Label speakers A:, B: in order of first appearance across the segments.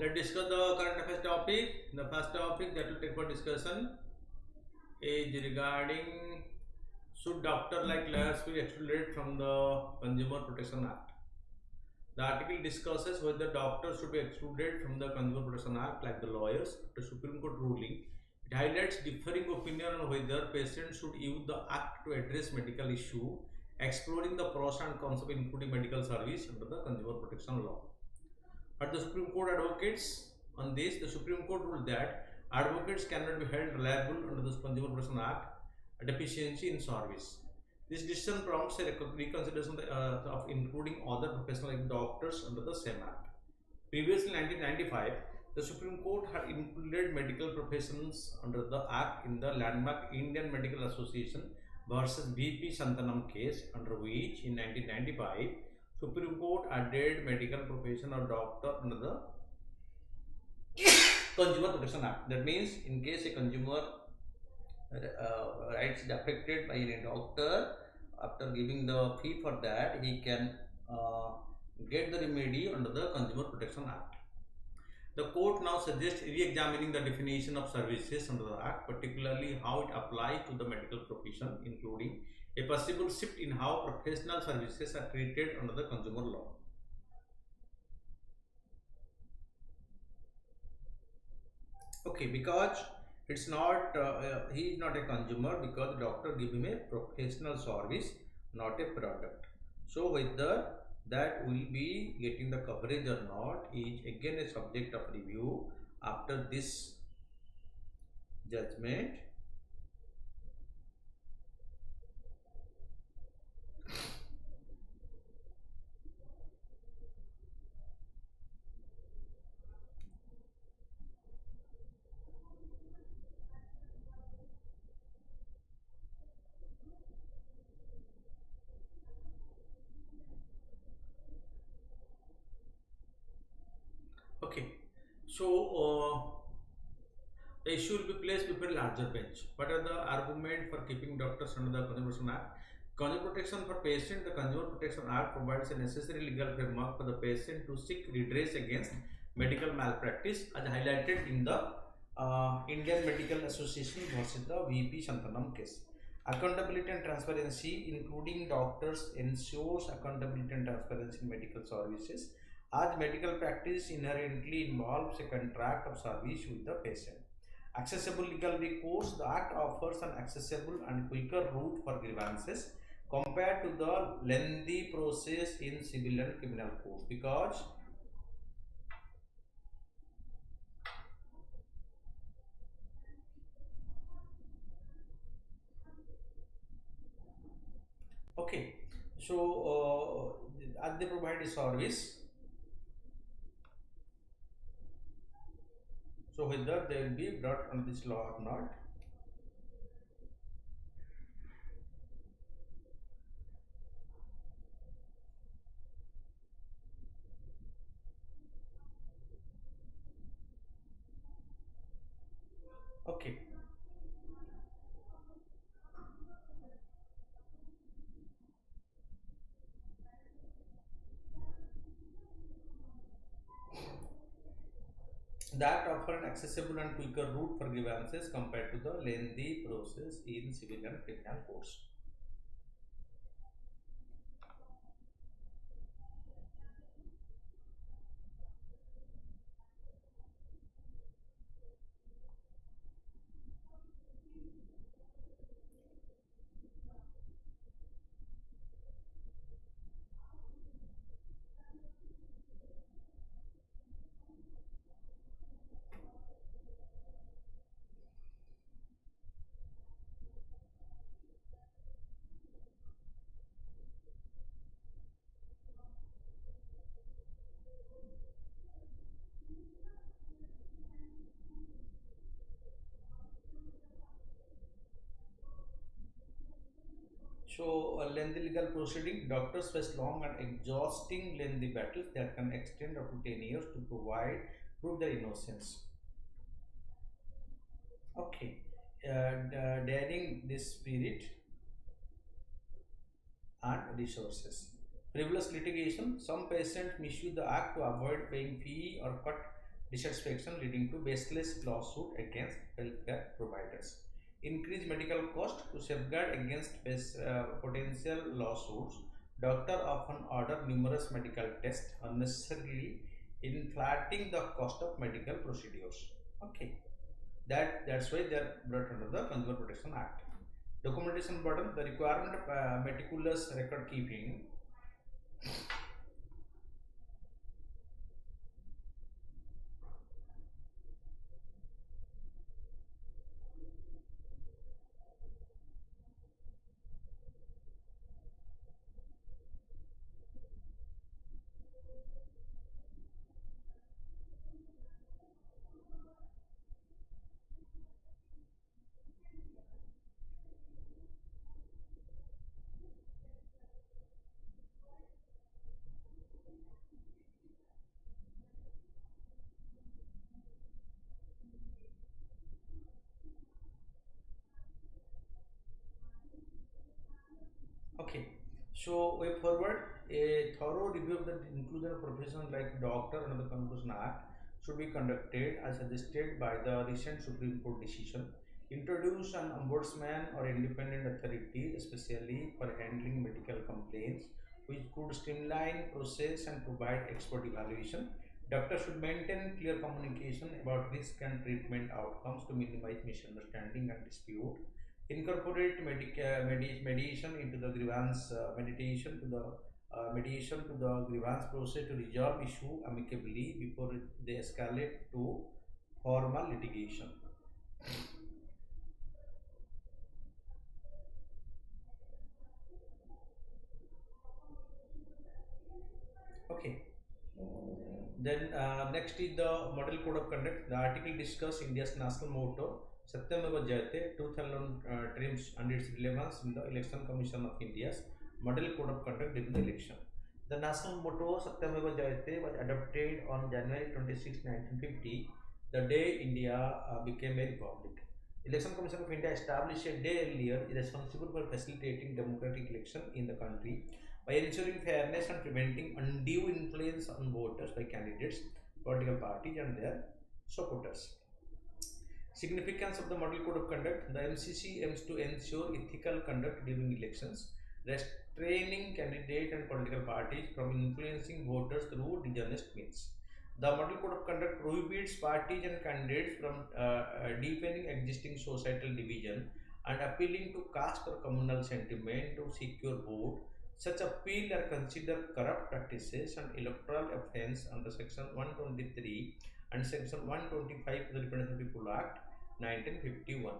A: let's discuss the current affairs topic. The first topic that will take for discussion is regarding should doctor like lawyers be excluded from the Consumer Protection Act. The article discusses whether doctors should be excluded from the Consumer Protection Act like the lawyers. The Supreme Court ruling, it highlights differing opinion on whether patients should use the act to address medical issue, exploring the pros and cons of including medical service under the Consumer Protection Law. But the Supreme Court advocates on this, the Supreme Court ruled that advocates cannot be held liable under the Consumer Protection Act a deficiency in service. This decision prompts a reconsideration of including other professionals like doctors under the same act. Previously, in 1995, the Supreme Court had included medical professions under the act in the landmark Indian Medical Association versus VP Santanam case, under which in 1995 Supreme Court added medical profession or doctor under the Consumer Protection Act. That means in case a consumer rights is affected by a doctor, after giving the fee for that, he can get the remedy under the Consumer Protection Act. The court now suggests re-examining the definition of services under the Act, particularly how it applies to the medical profession, including a possible shift in how professional services are treated under the consumer law. Okay, because it's not, he is not a consumer because the doctor give him a professional service, not a product. So whether that will be getting the coverage or not is again a subject of review after this judgment. Okay, so the issue will be placed before a larger bench. What are the argument for keeping doctors under the Consumer Protection Act? Consumer protection for patient. The Consumer Protection Act provides a necessary legal framework for the patient to seek redress against medical malpractice, as highlighted in the Indian Medical Association versus the VP Santanam case. Accountability and transparency, including doctors, ensures accountability and transparency in medical services, as medical practice inherently involves a contract of service with the patient. Accessible legal recourse, the Act offers an accessible and quicker route for grievances compared to the lengthy process in civil and criminal courts, because okay, so as they provide a service, so whether they will be brought on this law or not. Okay. That offer an accessible and quicker route for grievances compared to the lengthy process in civil and criminal courts. So, a lengthy legal proceeding, doctors face long and exhausting lengthy battles that can extend up to 10 years to prove their innocence. Okay, daring this spirit and resources. Frivolous litigation, some patients misuse the act to avoid paying fee or cut dissatisfaction leading to baseless lawsuit against healthcare providers. Increase medical cost to safeguard against potential lawsuits. Doctor often order numerous medical tests unnecessarily, inflating the cost of medical procedures. Okay, that's why they are brought under the Consumer Protection Act. Documentation burden, the requirement of meticulous record keeping. Okay, so way forward, a thorough review of the inclusion of professions like doctor under the Constitution Act should be conducted as suggested by the recent Supreme Court decision. Introduce an ombudsman or independent authority, especially for handling medical complaints, which could streamline process and provide expert evaluation. Doctors should maintain clear communication about risk and treatment outcomes to minimize misunderstanding and dispute. Incorporate mediation into the grievance mediation to the grievance process to resolve issue amicably before they escalate to formal litigation. Okay. Then next is the Model Code of Conduct. The article discusses India's national motto Satyameva Jayate 2000 trims and its relevance in the Election Commission of India's Model Code of Conduct during the election. The national motto Satyameva Jayate was adopted on January 26, 1950, the day India became a republic. Election Commission of India established a day earlier is responsible for facilitating democratic election in the country by ensuring fairness and preventing undue influence on voters by candidates, political parties and their supporters. Significance of the Model Code of Conduct. The MCC aims to ensure ethical conduct during elections, restraining candidate and political parties from influencing voters through dishonest means. The Model Code of Conduct prohibits parties and candidates from deepening existing societal division and appealing to caste or communal sentiment to secure vote. Such appeal are considered corrupt practices and electoral offence under Section 123 and Section 125 of the Representation of People Act 1951.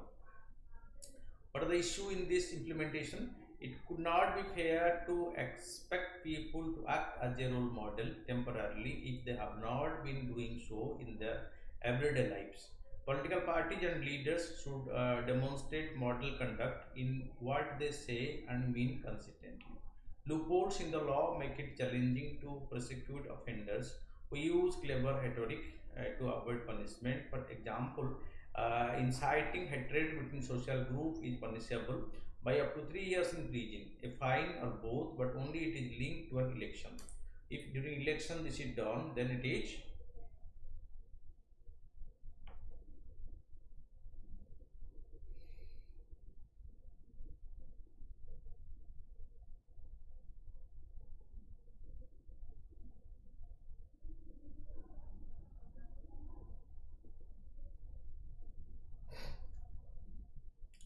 A: What are the issue in this implementation? It could not be fair to expect people to act as a role model temporarily if they have not been doing so in their everyday lives. Political parties and leaders should demonstrate model conduct in what they say and mean consistently. Loopholes in the law make it challenging to prosecute offenders who use clever rhetoric to avoid punishment. For example, inciting hatred between social groups is punishable by up to 3 years in prison, a fine or both, but only it is linked to an election. If during election this is done, then it is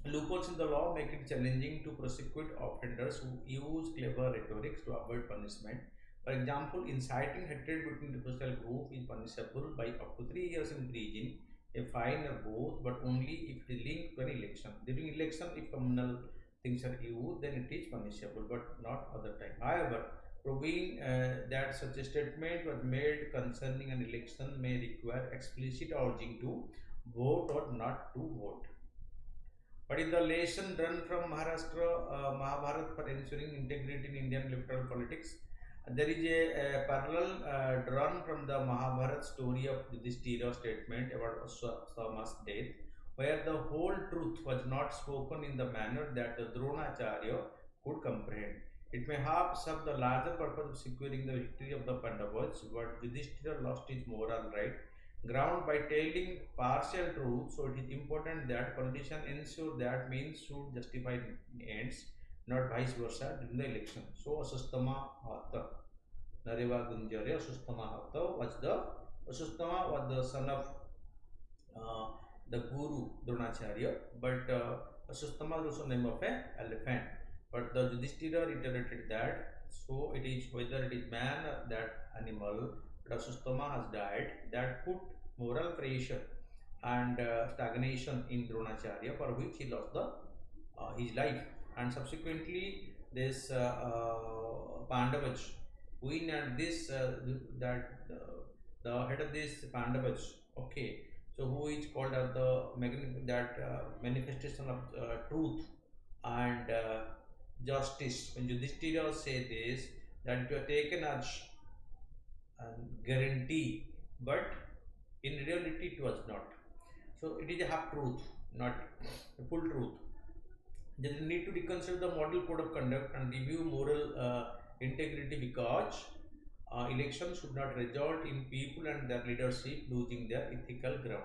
A: loopholes in the law make it challenging to prosecute offenders who use clever rhetorics to avoid punishment. For example, inciting hatred between the social group is punishable by up to 3 years in prison, a fine or both, but only if it is linked to an election. During election, if communal things are used, then it is punishable, but not other time. However, proving that such a statement was made concerning an election may require explicit urging to vote or not to vote. What is the lesson drawn from Maharashtra Mahabharat for ensuring integrity in Indian electoral politics? There is a parallel drawn from the Mahabharat story of Yudhishthira's statement about Sama's death, where the whole truth was not spoken in the manner that the Dronacharya could comprehend. It may have served the larger purpose of securing the victory of the Pandavas, but Yudhishthira lost his moral right ground by telling partial truth. So it is important that politicians ensure that means should justify ends, not vice versa during the election. So Asustama Hatha, Nareva Gunjare Asustama Hatha was the son of uh, the Guru Dronacharya, but Asustama is also name of an elephant. But the Yudhishthira reiterated that, so it is whether it is man or that animal, but Asustama has died, that put moral pressure and stagnation in Dronacharya, for which he lost his life. And subsequently, this Pandavas win, and this that the head of this Pandavas, okay, so who is called as the manifestation of truth and justice. When Yudhishthira say this, that you are taken as guarantee, but in reality it was not. So it is a half truth, not a full truth. They need to reconsider the model code of conduct and review moral integrity, because elections should not result in people and their leadership losing their ethical ground.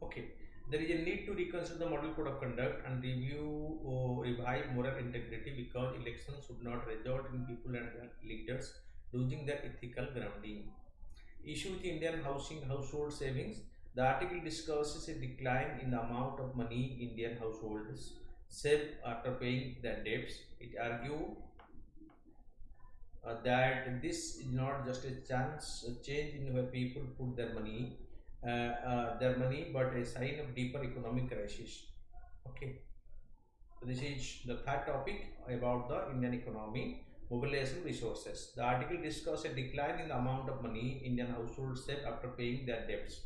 A: Okay, there is a need to reconsider the model code of conduct and review or revive moral integrity, because elections should not result in people and their leaders losing their ethical grounding. Issue with Indian housing household savings. The article discusses a decline in the amount of money Indian households save after paying their debts. It argues that this is not just a chance a change in where people put their money, but a sign of deeper economic crisis. Okay, so this is the third topic about the Indian economy, mobilization resources. The article discusses a decline in the amount of money Indian households save after paying their debts.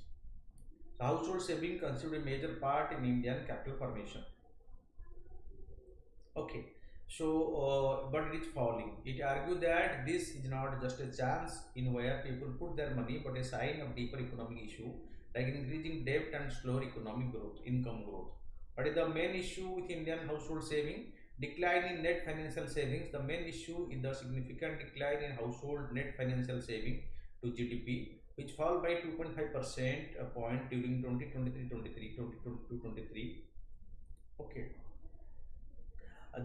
A: So household saving constitute a major part in Indian capital formation. Okay, so but it is falling. It argues that this is not just a chance in where people put their money, but a sign of deeper economic issue like increasing debt and slower economic growth, income growth. What is the main issue with Indian household saving? Decline in net financial savings. The main issue is the significant decline in household net financial saving to GDP, which fell by 2.5% point during 2023. Okay.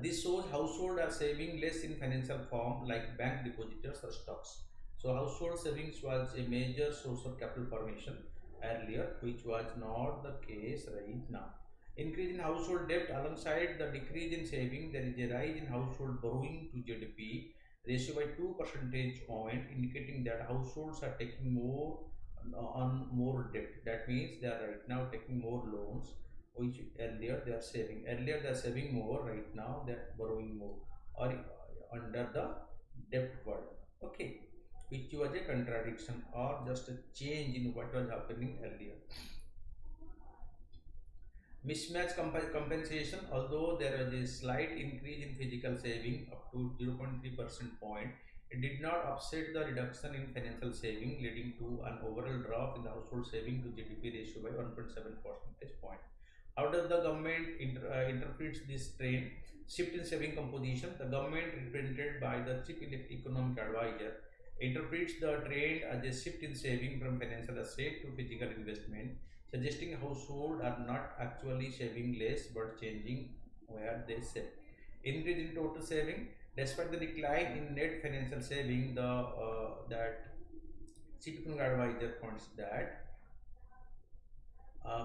A: This shows households are saving less in financial form like bank depositors or stocks. So household savings was a major source of capital formation earlier, which was not the case right now. Increase in household debt alongside the decrease in saving, there is a rise in household borrowing to GDP ratio by 2 percentage point, indicating that households are taking more on more debt. That means they are right now taking more loans, which earlier they are saving. Earlier they are saving more, right now they are borrowing more, or under the debt world. Okay, which was a contradiction or just a change in what was happening earlier. Mismatch compensation. Although there was a slight increase in physical saving up to 0.3% point, it did not offset the reduction in financial saving, leading to an overall drop in the household saving to GDP ratio by 1.7 percentage point. How does the government interprets this trend? Shift in saving composition. The government, represented by the chief economic advisor, interprets the trend as a shift in saving from financial asset to physical investment, suggesting households are not actually saving less but changing where they save. Increase in total saving. Despite the decline in net financial saving, the that chief economic advisor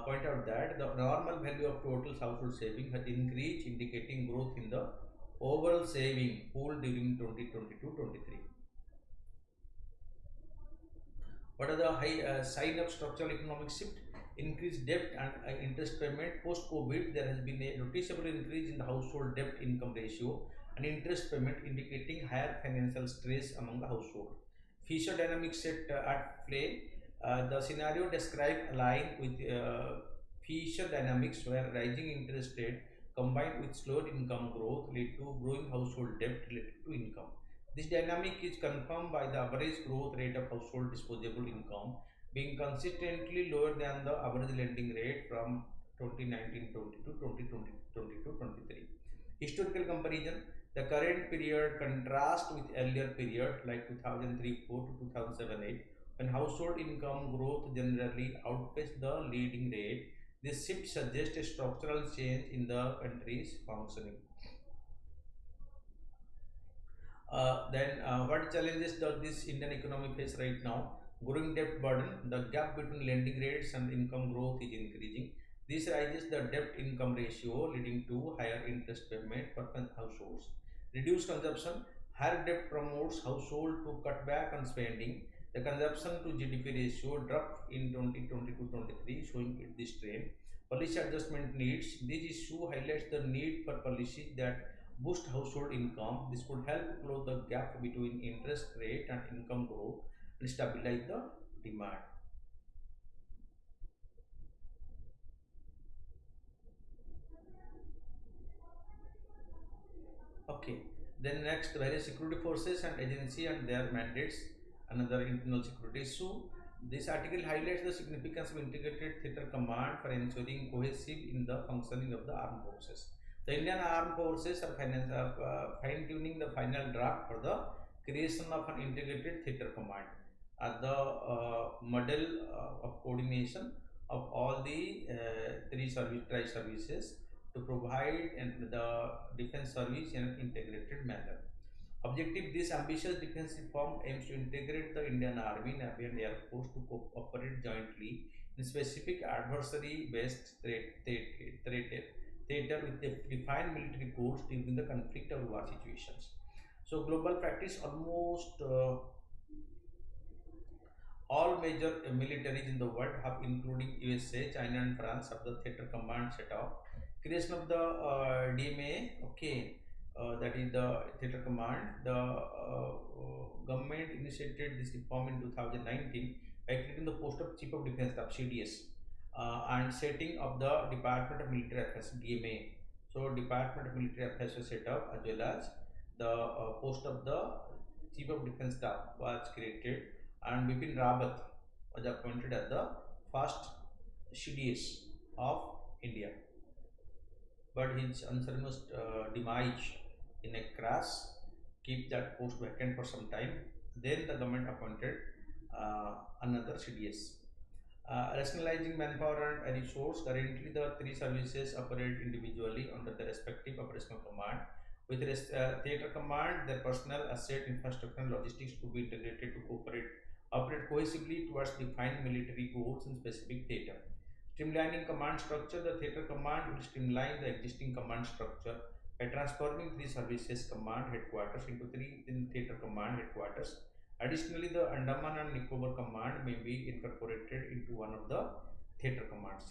A: point out that the normal value of total household saving has increased, indicating growth in the overall saving pool during 2022-23. What are the high sign of structural economic shift? Increased debt and interest payment. Post COVID, there has been a noticeable increase in the household debt income ratio and interest payment, indicating higher financial stress among the household. Fisher dynamics at play. The scenario described align with Fisher dynamics, where rising interest rate combined with slower income growth lead to growing household debt related to income. This dynamic is confirmed by the average growth rate of household disposable income being consistently lower than the average lending rate from 2019-20 to 2022-23. Historical comparison: the current period contrasts with earlier period like 2003-4 to 2007-8, when household income growth generally outpaced the leading rate. This shift suggests a structural change in the country's functioning. What challenges does this Indian economy face right now? Growing debt burden. The gap between lending rates and income growth is increasing. This raises the debt income ratio, leading to higher interest payment for households. Reduced consumption. Higher debt promotes household to cut back on spending. The consumption to GDP ratio dropped in 2022-23, showing this trend. Policy adjustment needs. This issue highlights the need for policies that boost household income. This could help close the gap between interest rate and income growth and stabilize the demand. Okay. Then next, various security forces and agency and their mandates, another internal security issue. This article highlights the significance of integrated theater command for ensuring cohesive in the functioning of the armed forces. The Indian Armed Forces are fine-tuning the final draft for the creation of an integrated theater command as the model of coordination of all the three services to provide the defense service in an integrated manner. Objective: this ambitious defense reform aims to integrate the Indian Army, Navy and Air Force to cooperate jointly in specific adversary-based theater with defined military goals during the conflict or war situations. So global practice: almost all major militaries in the world have, including USA, China and France, have the theater command set up. Creation of the DMA, okay, that is the theater command. The government initiated this reform in 2019 by creating the post of Chief of Defence Staff (CDS) and setting up the Department of Military Affairs (DMA). So Department of Military Affairs was set up, as well as the post of the Chief of Defence Staff was created, and Bipin Rawat was appointed as the first CDS of India. But his unceremonious demise in a crash keep that post vacant for some time. Then the government appointed another CDS. Rationalizing manpower and resource. Currently, the three services operate individually under the respective operational command. With theater command, their personnel, asset, infrastructure, and logistics to be integrated to operate cohesively towards defined military goals in specific theater. Streamlining command structure. The theater command will streamline the existing command structure by transforming three services command headquarters into three theater command headquarters. Additionally, the Andaman and Nicobar command may be incorporated into one of the theater commands.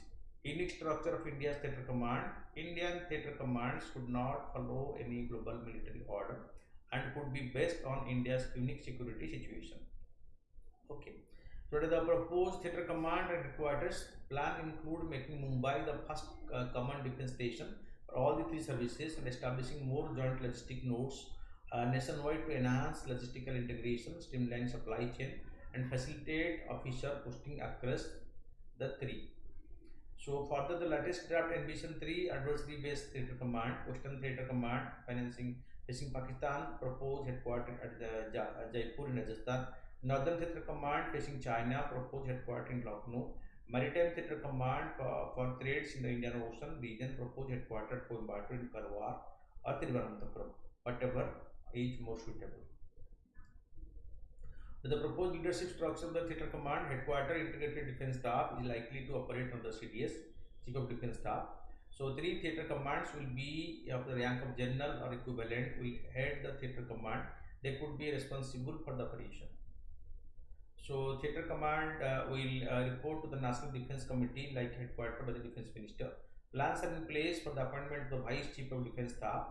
A: Unique structure of India's theater command. Indian theater commands could not follow any global military order and could be based on India's unique security situation. Okay. So the proposed theater command and headquarters plan include making Mumbai the first command defense station for all the three services and establishing more joint logistic nodes nationwide to enhance logistical integration, streamline supply chain, and facilitate officer posting across the three. So further, the latest draft envision three adversary-based theater command: Western Theater Command facing Pakistan, proposed headquartered at Jaipur in Rajasthan; Northern Theater Command facing China, proposed headquartered in Lucknow; Maritime Theater Command for threats in the Indian Ocean region, proposed headquartered at Coimbatore in Karwar or Thiruvananthapuram, whatever is more suitable. The proposed leadership structure of the theater command headquarters integrated defense staff is likely to operate on the CDS, Chief of Defence Staff. So three theater commands will be of the rank of general or equivalent, will head the theater command. They could be responsible for the operation. So theater command will report to the National Defence Committee, like headquartered by the Defence Minister. Plans are in place for the appointment of the Vice Chief of Defence Staff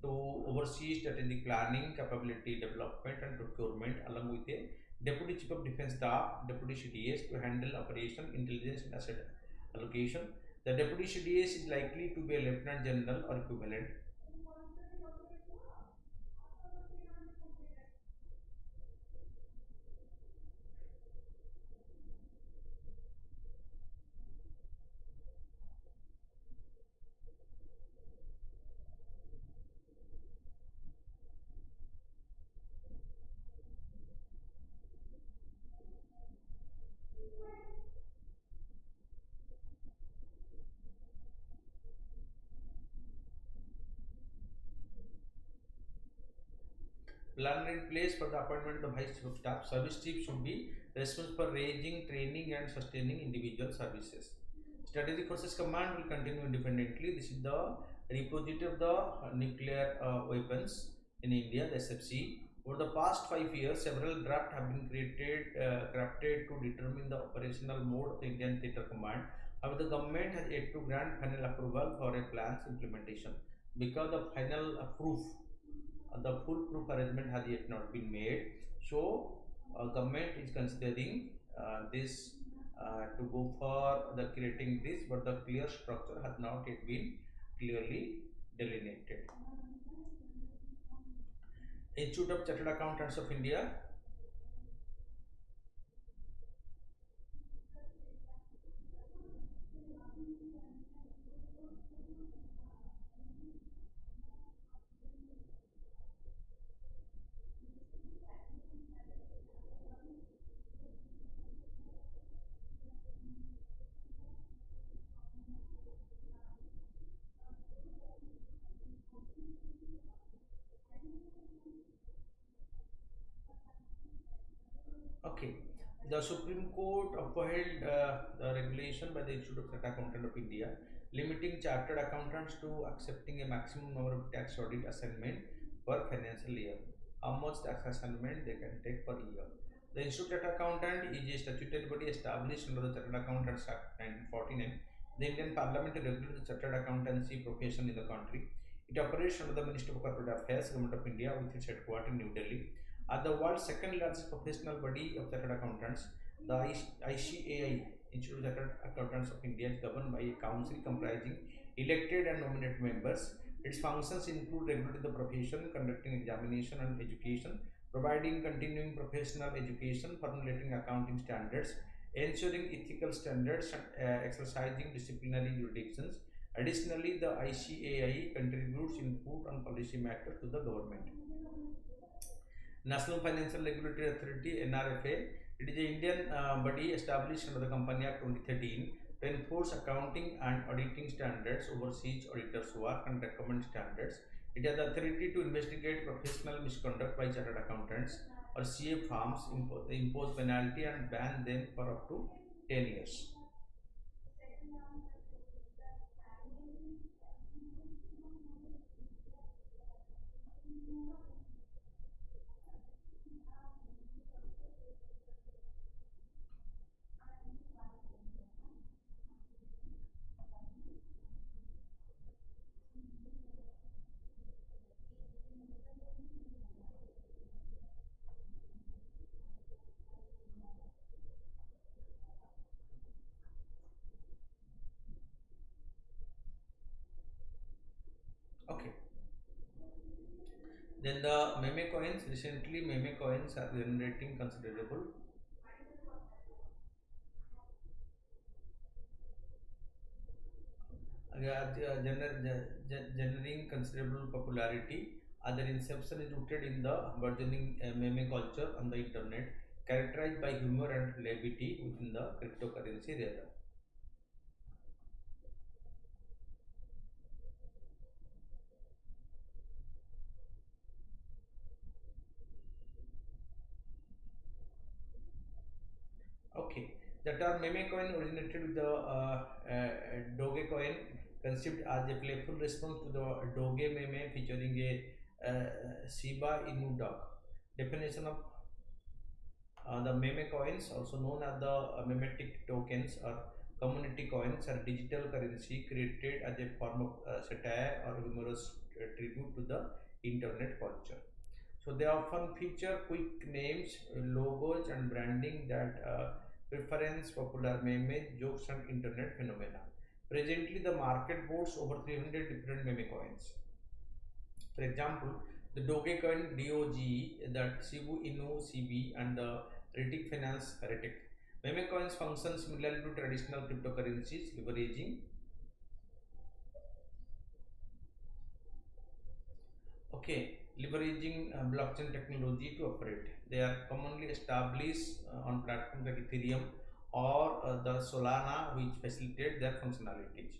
A: to oversee strategic planning, capability development and procurement, along with a Deputy Chief of Defence Staff, Deputy CDS, to handle operation, intelligence and asset allocation. The deputy CDS is likely to be a lieutenant general or equivalent. Plan in place for the appointment of high chief of staff. Service chief should be responsible for raising, training, and sustaining individual services. Strategic Forces Command will continue independently. This is the repository of the nuclear weapons in India, the SFC. Over the past 5 years, several drafts have been crafted to determine the operational mode of the Indian Theatre Command. However, the government has yet to grant final approval for a plan's implementation because the final proof the foolproof arrangement has yet not been made. So, government is considering this to go for the creating this, but the clear structure has not yet been clearly delineated. Institute of Chartered Accountants of India. Okay. The Supreme Court upheld the regulation by the Institute of Chartered Accountants of India, limiting chartered accountants to accepting a maximum number of tax audit assignment per financial year. How much tax assignment they can take per year. The Institute of Chartered Accountant is a statutory body established under the Chartered Accountants Act 1949. The Indian Parliament regulates the chartered accountancy profession in the country. It operates under the Ministry of Corporate Affairs, Government of India, with its headquarters in New Delhi. As the world's second largest professional body of chartered accountants, the ICAI, Institute of Chartered Accountants of India, is governed by a council comprising elected and nominated members. Its functions include regulating the profession, conducting examination and education, providing continuing professional education, formulating accounting standards, ensuring ethical standards, and exercising disciplinary jurisdictions. Additionally, the ICAI contributes input on policy matters to the government. National Financial Regulatory Authority (NRFA). It is an Indian body established under the Company Act 2013 to enforce accounting and auditing standards, oversees auditors' work, and recommend standards. It has the authority to investigate professional misconduct by chartered accountants or CA firms, impose penalty, and ban them for up to 10 years. Okay. Then the meme coins. Recently, meme coins are generating considerable generating considerable popularity. Their inception is rooted in the burgeoning meme culture on the internet, characterized by humor and levity within the cryptocurrency realm. Okay, the term meme coin originated with the Dogecoin, conceived as a playful response to the Doge meme featuring a Shiba Inu dog. Definition of the meme coins, also known as the memetic tokens or community coins, are digital currency created as a form of satire or humorous tribute to the internet culture. So they often feature quick names, logos, and branding that preference popular meme jokes and internet phenomena. Presently, the market boasts over 300 different meme coins. For example, the Dogecoin DOGE, the Shibu Inu CB, and the Retic Finance Retic. Meme coins function similarly to traditional cryptocurrencies, leveraging blockchain technology to operate. They are commonly established on platforms like Ethereum or the Solana, which facilitate their functionalities.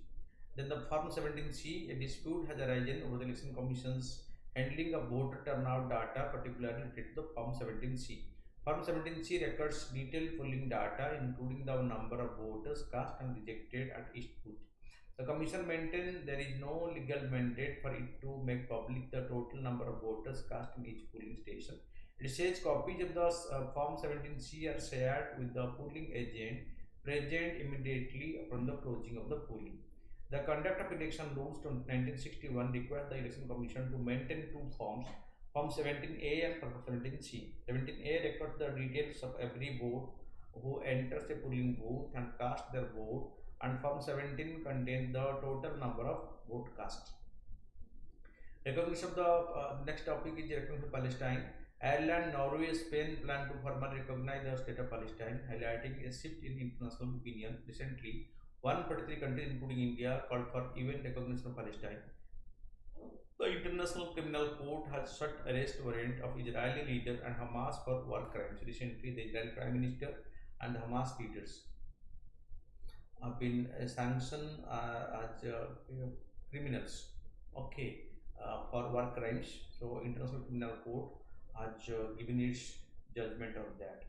A: Then the Form 17C, a dispute has arisen over the election commission's handling of voter turnout data, particularly related to the Form 17C. Form 17C records detailed polling data, including the number of voters cast and rejected at each booth. The Commission maintains there is no legal mandate for it to make public the total number of voters cast in each polling station. It says copies of the Form 17C are shared with the polling agent present immediately upon the closing of the polling. The Conduct of Election Rules from 1961 requires the Election Commission to maintain two forms, Form 17A and Form 17C. 17A records the details of every vote who enters a polling booth and casts their vote, and Form 17 contains the total number of vote cast. Recognition of the next topic is recognition of Palestine. Ireland, Norway, Spain plan to formally recognize the state of Palestine, highlighting a shift in international opinion. Recently, 143 countries, including India, called for UN recognition of Palestine. The International Criminal Court has sought arrest warrant of Israeli leader and Hamas for war crimes. Recently, the Israeli Prime Minister and the Hamas leaders have been sanctioned as criminals, for war crimes. So, International Criminal Court has given its judgment on that.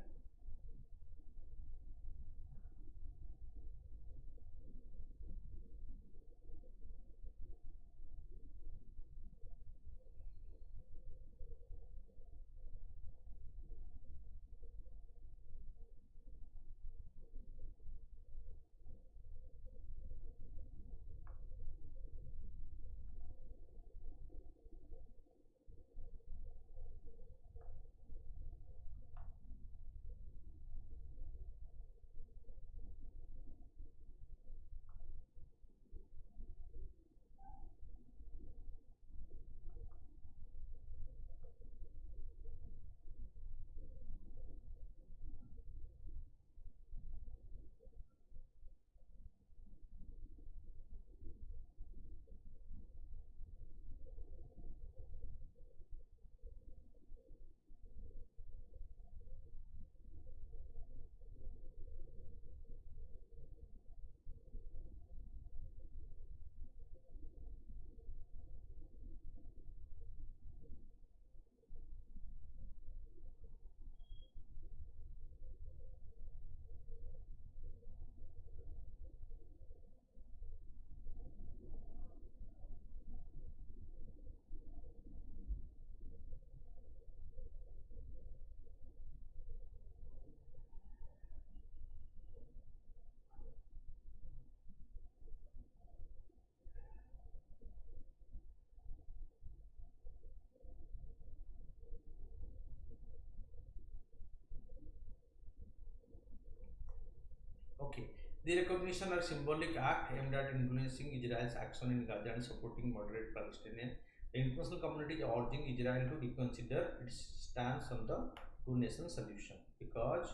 A: Okay. The recognition or symbolic act aimed at influencing Israel's action in Gaza and supporting moderate Palestinians. The international community is urging Israel to reconsider its stance on the two-nation solution, because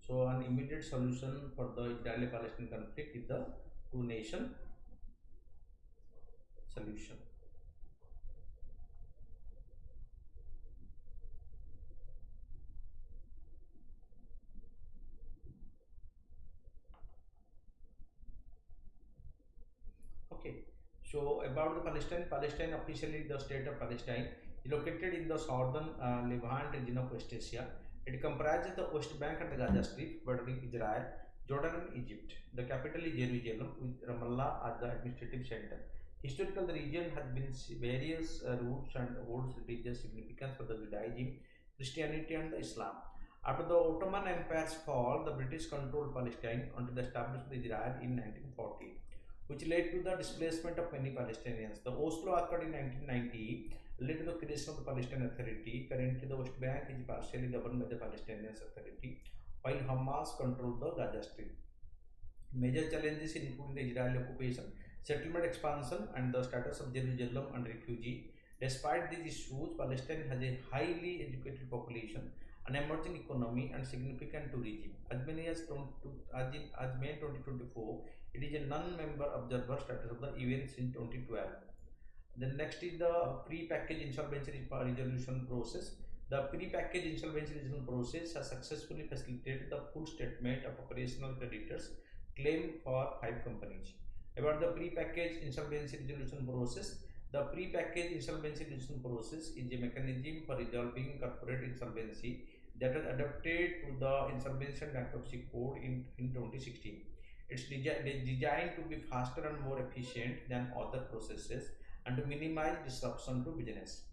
A: an immediate solution for the Israeli-Palestinian conflict is the two-nation solution. Okay. So about the Palestine officially the state of Palestine is located in the southern Levant region of West Asia. It comprises the West Bank and the Gaza Strip, bordering Israel, Jordan, and Egypt. The capital is Jerusalem, with Ramallah as the administrative center. Historically, the region has been various roots and holds religious significance for the Judaism, Christianity, and the Islam. After the Ottoman Empire's fall, the British controlled Palestine until the establishment of Israel in 1940, which led to the displacement of many Palestinians. The Oslo Accord in 1990 led to the creation of the Palestinian Authority. Currently, the West Bank is partially governed by the Palestinian Authority, while Hamas controls the Gaza Strip. Major challenges including the Israeli occupation, settlement expansion, and the status of Jerusalem and refugee. Despite these issues, Palestine has a highly educated population, an emerging economy, and significant tourism. As many as, 20, as May 2024, it is a non-member observer status of the UN since 2012. Then next is the pre-package insolvency resolution process. The pre-package insolvency resolution process has successfully facilitated the full statement of operational creditors claim for 5 companies. About the pre-package insolvency resolution process, the pre-package insolvency resolution process is a mechanism for resolving corporate insolvency that was adapted to the Insolvency and Bankruptcy Code in 2016. It's designed to be faster and more efficient than other processes and to minimize disruption to business.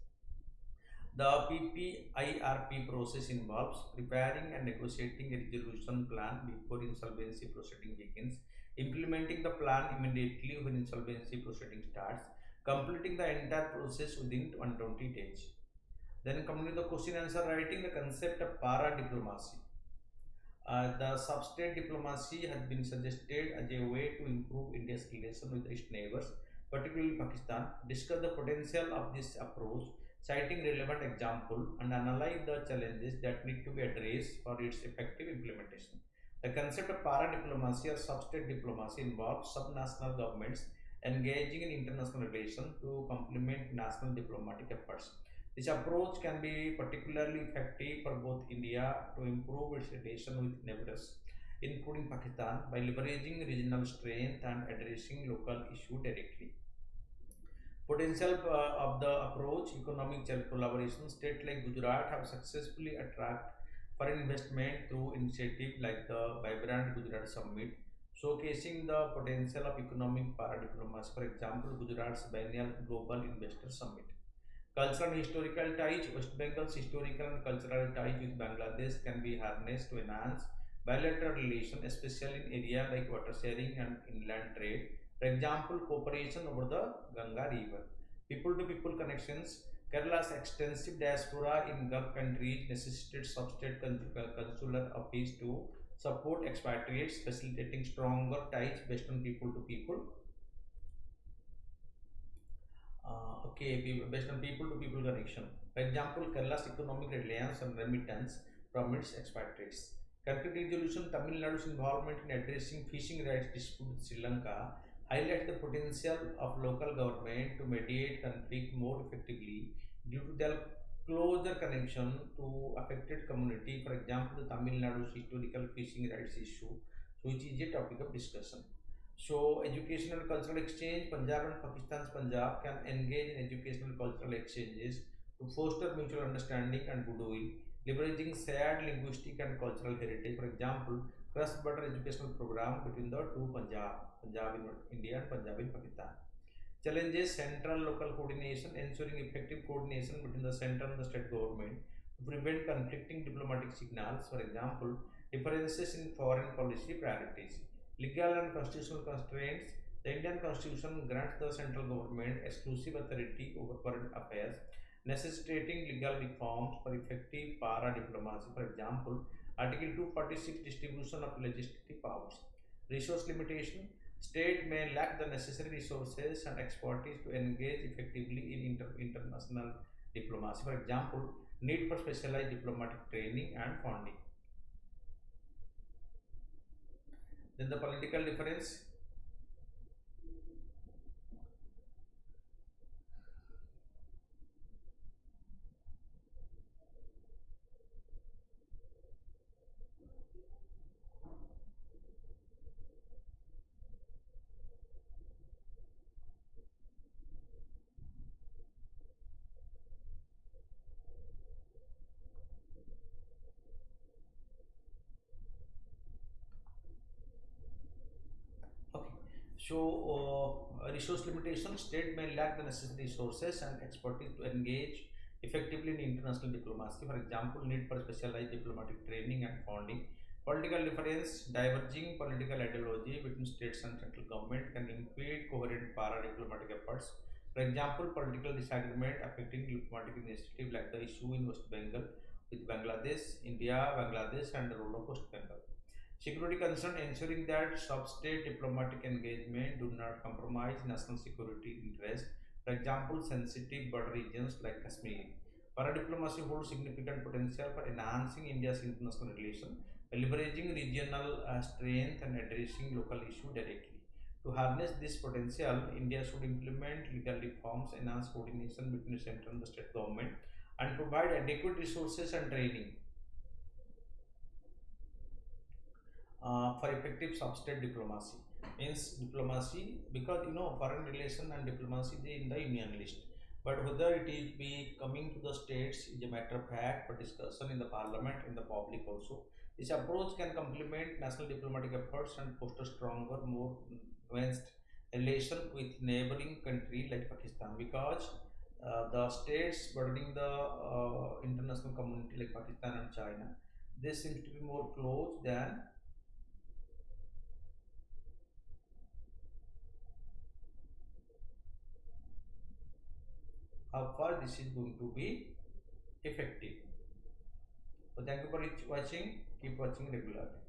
A: The PPIRP process involves preparing and negotiating a resolution plan before insolvency proceeding begins, implementing the plan immediately when insolvency proceeding starts, completing the entire process within 120 days. Then coming to the question answer writing, the concept of para diplomacy. The sub-state diplomacy has been suggested as a way to improve India's relation with its neighbors, particularly Pakistan. Discuss the potential of this approach, citing relevant example, and analyze the challenges that need to be addressed for its effective implementation. The concept of para-diplomacy or sub-state diplomacy involves subnational governments engaging in international relations to complement national diplomatic efforts. This approach can be particularly effective for both India to improve its relation with neighbors, including Pakistan, by leveraging regional strength and addressing local issues directly. Potential of the approach, economic collaboration. States like Gujarat have successfully attracted foreign investment through initiatives like the Vibrant Gujarat Summit, showcasing the potential of economic para-diplomacy. For example, Gujarat's biennial Global Investor Summit. Cultural and historical ties. West Bengal's historical and cultural ties with Bangladesh can be harnessed to enhance bilateral relations, especially in areas like water sharing and inland trade. For example, cooperation over the Ganga River. People to people connections. Kerala's extensive diaspora in Gulf countries necessitated sub-state consular office to support expatriates, facilitating stronger ties based on people to people. Based on people to people connection. For example, Kerala's economic reliance on remittance from its expatriates. Conflict resolution. Tamil Nadu's involvement in addressing fishing rights dispute with Sri Lanka highlights the potential of local government to mediate conflict more effectively due to their closer connection to affected community. For example, the Tamil Nadu's historical fishing rights issue, which is a topic of discussion. So, educational cultural exchange. Punjab and Pakistan's Punjab can engage in educational cultural exchanges to foster mutual understanding and goodwill, leveraging shared linguistic and cultural heritage. For example, cross-border educational program between the two Punjab in India and Punjab in Pakistan. Challenges: central local coordination, ensuring effective coordination between the central and the state government to prevent conflicting diplomatic signals. For example, differences in foreign policy priorities. Legal and constitutional constraints. The Indian Constitution grants the central government exclusive authority over foreign affairs, necessitating legal reforms for effective para-diplomacy. For example, Article 246 distribution of legislative powers. Resource limitation. State may lack the necessary resources and expertise to engage effectively in international diplomacy. For example, need for specialized diplomatic training and funding. Then the political difference. Okay. So, resource limitation. State may lack the necessary resources and expertise to engage effectively in international diplomacy. For example, need for specialized diplomatic training and funding. Political difference. Diverging political ideology between states and central government can impede coherent para-diplomatic efforts. For example, political disagreement affecting diplomatic initiative like the issue in West Bengal with Bangladesh, India, Bangladesh, and the role of West Bengal. Security concern ensuring that sub-state diplomatic engagement do not compromise national security interest. For example, sensitive border regions like Kashmir. Foreign diplomacy holds significant potential for enhancing India's international relations, leveraging regional strength and addressing local issues directly. To harness this potential, India should implement legal reforms, enhance coordination between central and the state government, and provide adequate resources and training for effective sub-state diplomacy. Means diplomacy, because foreign relation and diplomacy they in the union list, but whether it is be coming to the states is a matter of fact for discussion in the parliament, in the public also. This approach can complement national diplomatic efforts and foster stronger, more nuanced relation with neighboring country like Pakistan, because the states burdening the international community like Pakistan and China, they seems to be more close than how far this is going to be effective. So thank you for watching. Keep watching regularly.